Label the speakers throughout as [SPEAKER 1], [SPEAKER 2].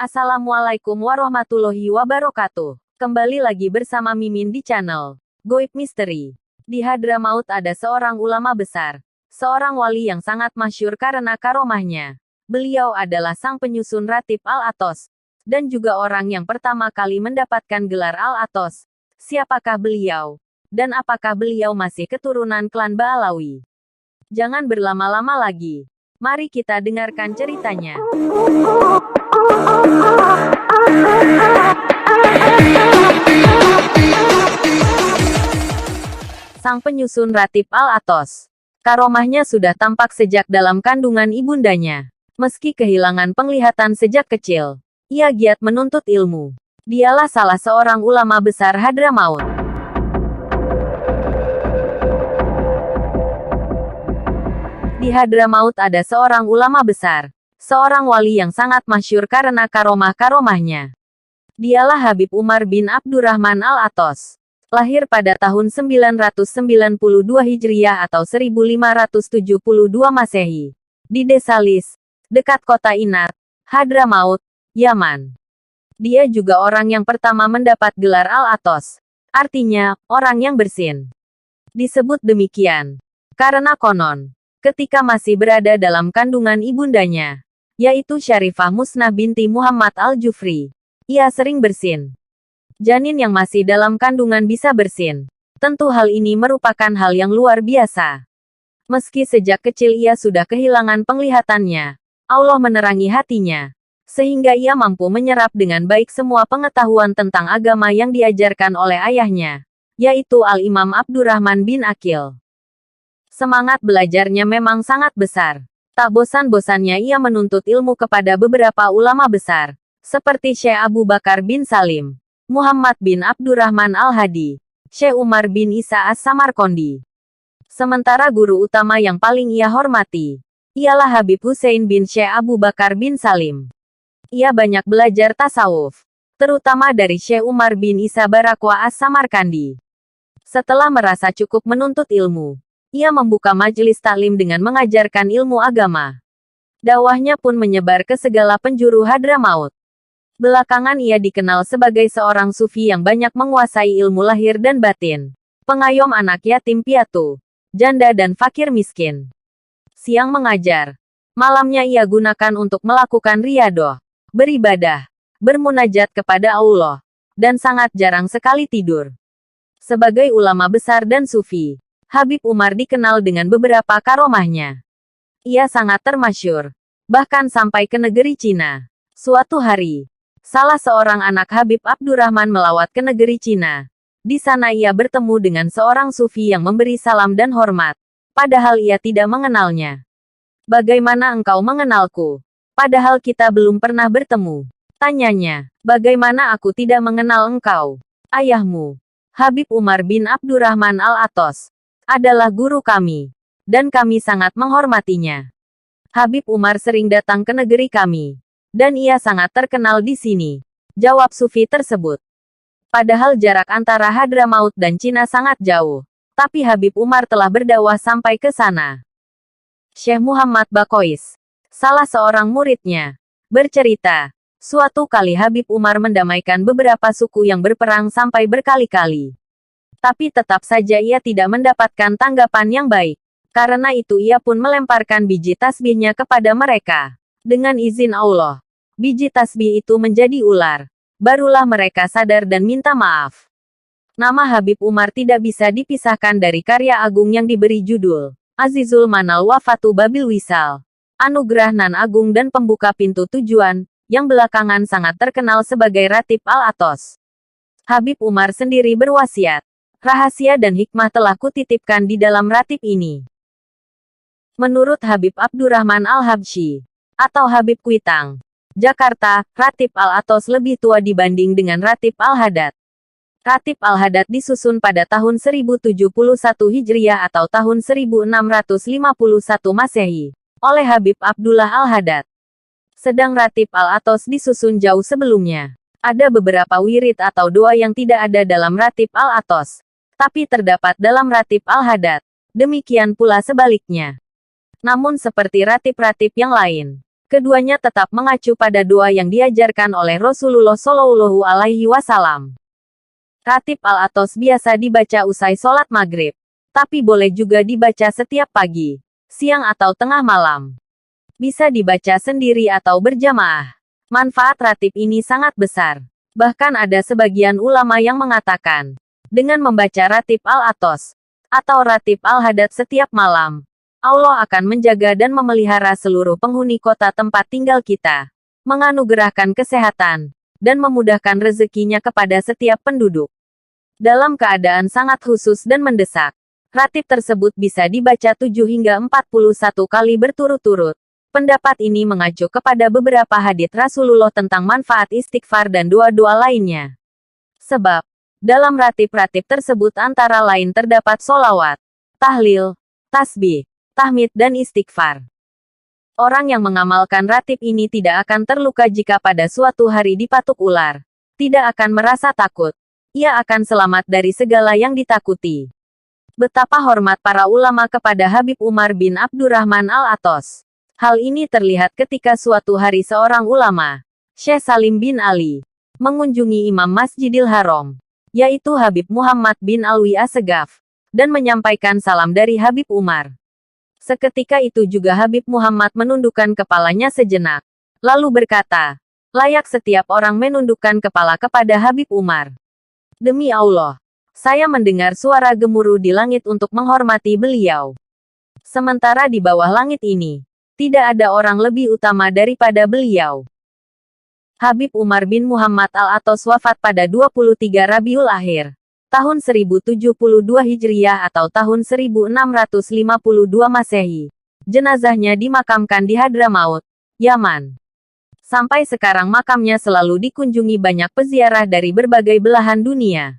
[SPEAKER 1] Assalamualaikum warahmatullahi wabarakatuh. Kembali lagi bersama Mimin di channel Goib Misteri. Di Hadramaut ada seorang ulama besar, seorang wali yang sangat masyhur karena karomahnya. Beliau adalah sang penyusun Ratib Al-Atos, dan juga orang yang pertama kali mendapatkan gelar Al-Atos. Siapakah beliau? Dan apakah beliau masih keturunan klan Ba'alawi? Jangan berlama-lama lagi. Mari kita dengarkan ceritanya. Sang penyusun Ratib Al-Atos. Karomahnya sudah tampak sejak dalam kandungan ibundanya. Meski kehilangan penglihatan sejak kecil, ia giat menuntut ilmu. Dialah salah seorang ulama besar Hadramaut. Di Hadramaut ada seorang ulama besar, seorang wali yang sangat masyhur karena karomah-karomahnya. Dialah Habib Umar bin Abdurrahman Al-Atos. Lahir pada tahun 992 Hijriah atau 1572 Masehi. Di Desa Lis, dekat kota Inat, Hadramaut, Yaman. Dia juga orang yang pertama mendapat gelar Al-Atos. Artinya, orang yang bersin. Disebut demikian karena konon, ketika masih berada dalam kandungan ibundanya, yaitu Syarifah Musnah binti Muhammad Al-Jufri, ia sering bersin. Janin yang masih dalam kandungan bisa bersin. Tentu hal ini merupakan hal yang luar biasa. Meski sejak kecil ia sudah kehilangan penglihatannya, Allah menerangi hatinya, sehingga ia mampu menyerap dengan baik semua pengetahuan tentang agama yang diajarkan oleh ayahnya, yaitu Al-Imam Abdurrahman bin Aqil. Semangat belajarnya memang sangat besar. Tak bosan-bosannya ia menuntut ilmu kepada beberapa ulama besar, seperti Syekh Abu Bakar bin Salim, Muhammad bin Abdurrahman Al-Hadi, Syekh Umar bin Isa As-Samarqandi. Sementara guru utama yang paling ia hormati, ialah Habib Hussein bin Syekh Abu Bakar bin Salim. Ia banyak belajar tasawuf, terutama dari Syekh Umar bin Isa Barakwa As-Samarqandi. Setelah merasa cukup menuntut ilmu, ia membuka majelis taklim dengan mengajarkan ilmu agama. Dakwahnya pun menyebar ke segala penjuru Hadramaut. Belakangan ia dikenal sebagai seorang sufi yang banyak menguasai ilmu lahir dan batin, pengayom anak yatim piatu, janda dan fakir miskin. Siang mengajar, malamnya ia gunakan untuk melakukan riyadoh, beribadah, bermunajat kepada Allah, dan sangat jarang sekali tidur. Sebagai ulama besar dan sufi, Habib Umar dikenal dengan beberapa karomahnya. Ia sangat termasyhur, bahkan sampai ke negeri Cina. Suatu hari, salah seorang anak Habib Abdurrahman melawat ke negeri Cina. Di sana ia bertemu dengan seorang sufi yang memberi salam dan hormat, padahal ia tidak mengenalnya. "Bagaimana engkau mengenalku? Padahal kita belum pernah bertemu," tanyanya. "Bagaimana aku tidak mengenal engkau? Ayahmu, Habib Umar bin Abdurrahman Al-Atos, adalah guru kami, dan kami sangat menghormatinya. Habib Umar sering datang ke negeri kami, dan ia sangat terkenal di sini," jawab sufi tersebut. Padahal jarak antara Hadramaut dan Cina sangat jauh, tapi Habib Umar telah berdakwah sampai ke sana. Syekh Muhammad Bakois, salah seorang muridnya, bercerita, suatu kali Habib Umar mendamaikan beberapa suku yang berperang sampai berkali-kali. Tapi tetap saja ia tidak mendapatkan tanggapan yang baik. Karena itu ia pun melemparkan biji tasbihnya kepada mereka. Dengan izin Allah, biji tasbih itu menjadi ular. Barulah mereka sadar dan minta maaf. Nama Habib Umar tidak bisa dipisahkan dari karya agung yang diberi judul Azizul Manal Wafatu Babil Wisal, anugerah nan agung dan pembuka pintu tujuan, yang belakangan sangat terkenal sebagai Ratib Al-Atos. Habib Umar sendiri berwasiat, rahasia dan hikmah telah kutitipkan di dalam ratib ini. Menurut Habib Abdurrahman Al-Habsyi, atau Habib Kuitang, Jakarta, Ratib Al-Atos lebih tua dibanding dengan Ratib Al-Haddad. Ratib Al-Haddad disusun pada tahun 1071 Hijriah atau tahun 1651 Masehi, oleh Habib Abdullah Al-Haddad. Sedang Ratib Al-Atos disusun jauh sebelumnya. Ada beberapa wirid atau doa yang tidak ada dalam Ratib Al-Atos, tapi terdapat dalam Ratib Al-Haddad. Demikian pula sebaliknya. Namun seperti ratib-ratib yang lain, Keduanya tetap mengacu pada doa yang diajarkan oleh Rasulullah Shallallahu Alaihi Wasallam. Ratib al-Atos biasa dibaca usai sholat maghrib, tapi boleh juga dibaca setiap pagi, siang atau tengah malam. Bisa dibaca sendiri atau berjamaah. Manfaat ratib ini sangat besar. Bahkan ada sebagian ulama yang mengatakan, dengan membaca ratib al-Atos, atau ratib al-Hadad setiap malam, Allah akan menjaga dan memelihara seluruh penghuni kota tempat tinggal kita, menganugerahkan kesehatan, dan memudahkan rezekinya kepada setiap penduduk. Dalam keadaan sangat khusus dan mendesak, ratib tersebut bisa dibaca 7 hingga 41 kali berturut-turut. Pendapat ini mengacu kepada beberapa hadits Rasulullah tentang manfaat istighfar dan doa-doa lainnya. Sebab, dalam ratib-ratib tersebut antara lain terdapat solawat, tahlil, tasbih, tahmid dan istighfar. Orang yang mengamalkan ratib ini tidak akan terluka jika pada suatu hari dipatuk ular. Tidak akan merasa takut. Ia akan selamat dari segala yang ditakuti. Betapa hormat para ulama kepada Habib Umar bin Abdurrahman al-Atos. Hal ini terlihat ketika suatu hari seorang ulama, Syekh Salim bin Ali, mengunjungi Imam Masjidil Haram, yaitu Habib Muhammad bin Alwi Assegaf, dan menyampaikan salam dari Habib Umar. Seketika itu juga Habib Muhammad menundukkan kepalanya sejenak, lalu berkata, layak setiap orang menundukkan kepala kepada Habib Umar. Demi Allah, saya mendengar suara gemuruh di langit untuk menghormati beliau. Sementara di bawah langit ini, tidak ada orang lebih utama daripada beliau. Habib Umar bin Muhammad al-Atos wafat pada 23 Rabiul Akhir, tahun 1072 Hijriah atau tahun 1652 Masehi. Jenazahnya dimakamkan di Hadramaut, Yaman. Sampai sekarang makamnya selalu dikunjungi banyak peziarah dari berbagai belahan dunia.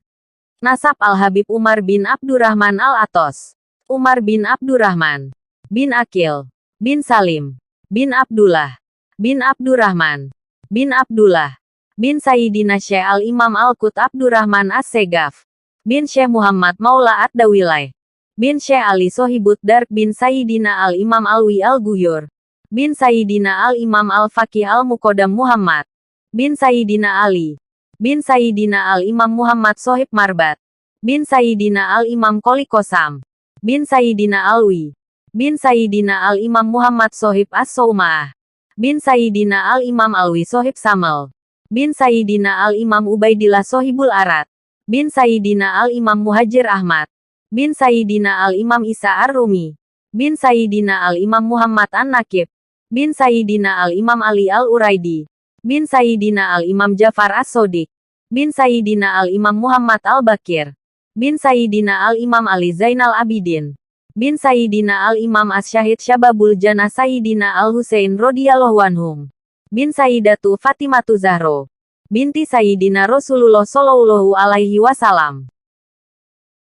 [SPEAKER 1] Nasab Al-Habib Umar bin Abdurrahman al-Atos. Umar bin Abdurrahman, bin Akil, bin Salim, bin Abdullah, bin Abdurrahman, bin Abdullah, bin Sayyidina Syekh Al-Imam Al-Qut Abdurrahman As-Segaf, bin Syekh Muhammad Maula Ad-Dawilai, bin Syekh Ali Sohibud Dark bin Sayyidina Al-Imam Alwi Al-Guyur, bin Sayyidina Al-Imam Al-Faqih Al-Muqaddam Muhammad, bin Sayyidina Ali, bin Sayyidina Al-Imam Muhammad Sohib Marbat, bin Sayyidina Al-Imam Qoli Qosam, bin Sayyidina Alwi, bin Sayyidina Al-Imam Muhammad Sohib As-Soumah, bin Sayyidina Al-Imam Alwi Sohib Samal, bin Sayyidina Al-Imam Ubaidillah Sohibul Arad, bin Sayyidina Al-Imam Muhajir Ahmad, bin Sayyidina Al-Imam Isa Ar-Rumi, bin Sayyidina Al-Imam Muhammad An-Nakib, bin Sayyidina Al-Imam Ali Al-Uraidi, bin Sayyidina Al-Imam Jafar As-Sodik, bin Sayyidina Al-Imam Muhammad Al-Bakir, bin Sayyidina Al-Imam Ali Zainal Abidin, bin Sayyidina Al-Imam As-Syahid Syababul Jannah Sayyidina Al-Husain radhiyallahu anhum, bin Sayyidatu Fatimatu Zahro, binti Sayyidina Rasulullah Shallallahu Alaihi Wasallam.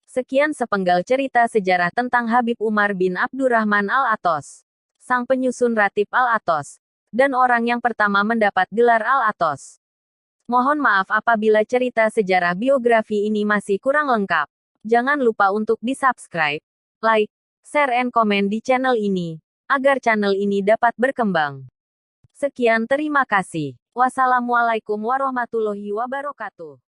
[SPEAKER 1] Sekian sepenggal cerita sejarah tentang Habib Umar bin Abdurrahman al-Atos, sang penyusun ratib al-Atos, dan orang yang pertama mendapat gelar al-Atos. Mohon maaf apabila cerita sejarah biografi ini masih kurang lengkap. Jangan lupa untuk di-subscribe, like, share and komen di channel ini, agar channel ini dapat berkembang. Sekian terima kasih. Wassalamualaikum warahmatullahi wabarakatuh.